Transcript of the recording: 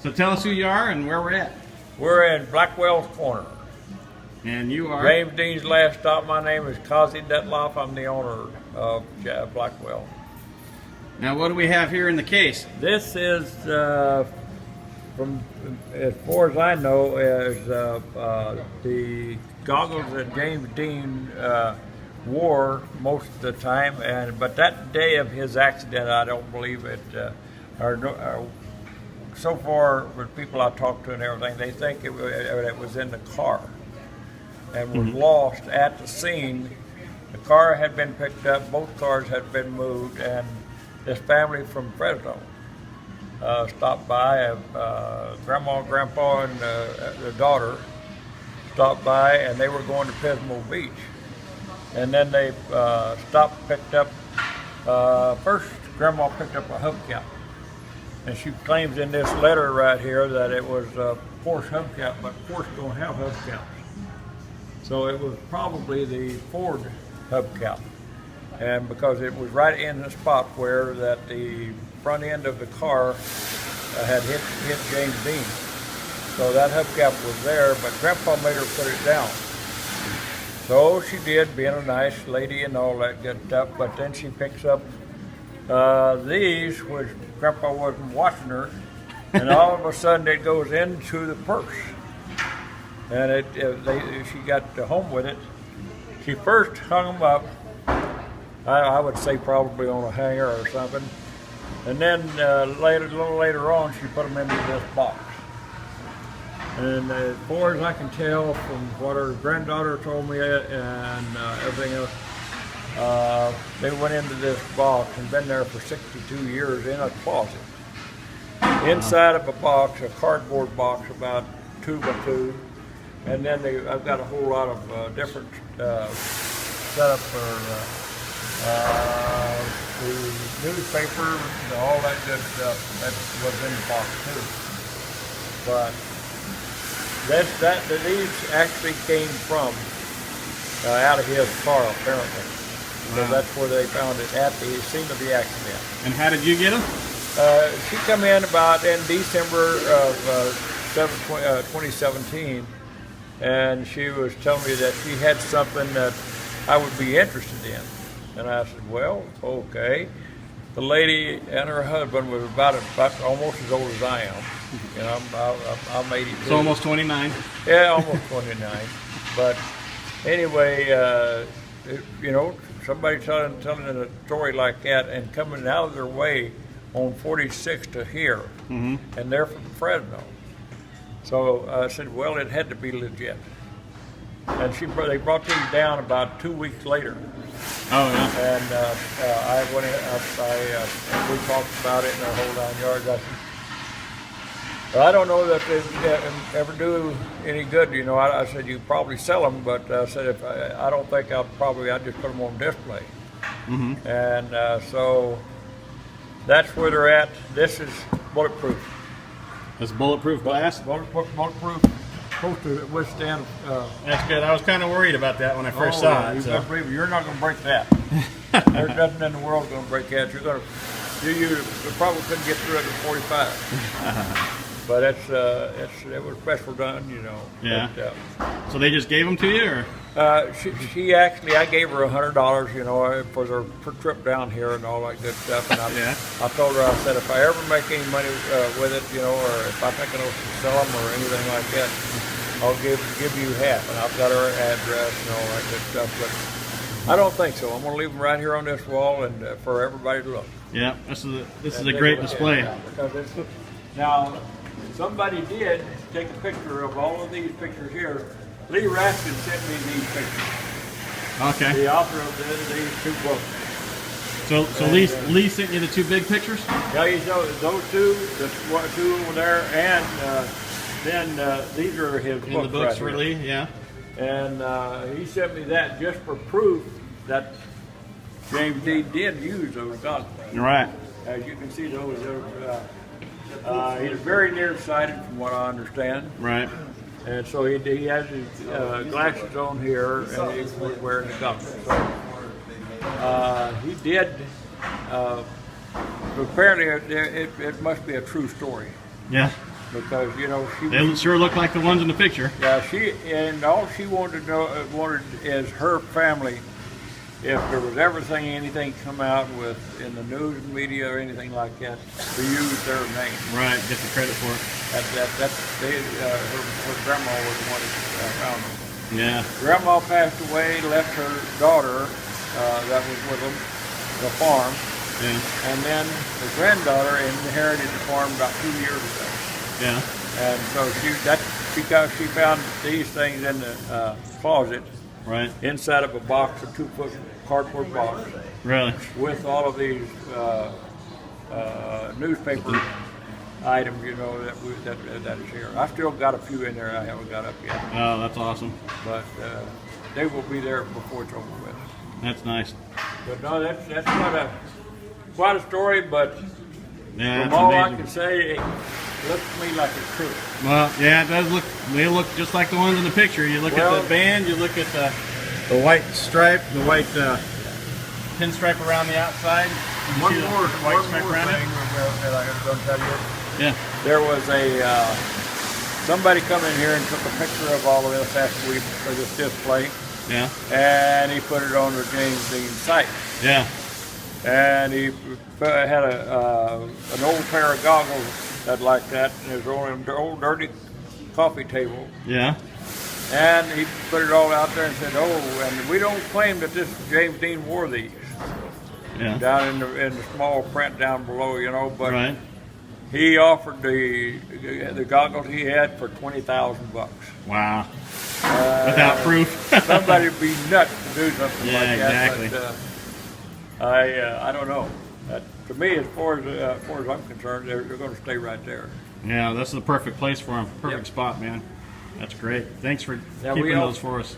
So tell us who you are and where we're at. We're in Blackwell's Corner. And you are? James Dean's last stop. My name is Kazi Detloff. I'm the owner of Blackwell. Now, what do we have here in the case? This is, from as far as I know, is the goggles that James Dean wore most of the time. But that day of his accident, I don't believe it. So far, with people I talked to and everything, they think it was in the car and was lost at the scene. The car had been picked up, both cars had been moved, and this family from Fresno stopped by. Grandma, Grandpa, and their daughter stopped by, and they were going to Pismo Beach. And then they stopped, picked up, first Grandma picked up a hubcap. And she claims in this letter right here that it was a Porsche hubcap, but Porsche don't have hubcaps. So it was probably the Ford hubcap. And because it was right in the spot where that the front end of the car had hit James Dean. So that hubcap was there, but Grandpa made her put it down. So she did, being a nice lady and all that good stuff, but then she picks up these, which Grandpa wasn't watching her, and all of a sudden it goes into the purse. And she got home with it. She first hung them up, I would say probably on a hanger or something, and then a little later on she put them into this box. And as far as I can tell from what her granddaughter told me and everything else, they went into this box and been there for 62 years in a closet. Inside of a box, a cardboard box about 2 by 2, and then I've got a whole lot of different setup for the newspaper and all that good stuff that was in the box too. But these actually came from out of his car apparently. So that's where they found it at the scene of the accident. And how did you get them? She come in about in December of 2017, and she was telling me that she had something that I would be interested in. And I said, well, okay. The lady and her husband was about almost as old as I am. You know, I'm 82. So almost 29. Yeah, almost 29. But anyway, somebody telling a story like that and coming out of their way on 46 to here, and they're from Fresno. So I said, well, it had to be legit. And they brought these down about 2 weeks later. Oh, yeah. And I went in, we talked about it in the whole 9 yards. I said, well, I don't know that they ever do any good. You know, I said, you probably sell them, but I said, I don't think I'd just put them on display. And so that's where they're at. This is bulletproof. That's bulletproof glass? Bulletproof. Supposed to withstand. That's good. I was kind of worried about that when I first saw it. You're not going to break that. There's nothing in the world going to break that. You probably couldn't get through it at 45. But it was special done, you know. Yeah. But, so they just gave them to you, or? She actually, I gave her $100, you know, for her trip down here and all that good stuff. And I told her, I said, if I ever make any money with it, you know, or if I think I'll sell them or anything like that, I'll give you half. And I've got her address and all that good stuff. But I don't think so. I'm going to leave them right here on this wall and for everybody to look. Yeah, this is a great display. Now, somebody did take a picture of all of these pictures here. Lee Raskin sent me these pictures. Okay. The author of these 2 books. So Lee sent you the 2 big pictures? Yeah, you know, those 2, the 2 over there, and then these are his books. In the books right for here. Lee, yeah. And he sent me that just for proof that James Dean did use those goggles. Right. As you can see, those he's very nearsighted from what I understand. Right. And so he has his glasses on here, and he's wearing the goggles. So he did. Apparently, it must be a true story. Yeah. because you know she They sure look like the ones in the picture. yeah, all she wanted to know is her family. If there was anything come out with in the news and media or anything like that, to use their name. Right, get the credit for it. Her grandma was the one that found them. Yeah. Grandma passed away, left her daughter that was with them, the farm, Yeah. and then the granddaughter inherited the farm about 2 years ago. Yeah. And so she found these things in the closet Right. inside of a box, a 2-foot cardboard box, Really. with all of these newspaper items, you know, that is here. I still got a few in there I haven't got up yet, Oh, that's awesome. but they will be there before it's over with. That's nice. But no, that's quite a story, but Yeah, from that's all I amazing. can say, it looks to me like it's true. Well, yeah, it does look. They look just like the ones in the picture. You look Well- at the band. You look at the white stripe, the white pinstripe around the outside. You One see the more white stripe around thing it. that I was going to tell you. Yeah. There was somebody come in here and took a picture of all of this after for this display, Yeah. and he put it on the James Dean site. Yeah. And he had an old pair of goggles like that, and it was on an old dirty coffee table. Yeah. And he put it all out there and said, "Oh, and we don't claim that this James Dean wore these." Yeah. Down in the small print down below, you know, but Right. he offered the goggles he had for $20,000. Wow. Without proof. Somebody would be nuts to do something Yeah, like that. exactly. But I don't know. To me, as far as I'm concerned, they're going to stay right there. Yeah, this is the perfect place for them. Perfect Yep. spot, man. That's great. Thanks for Yeah, keeping we all- those for us.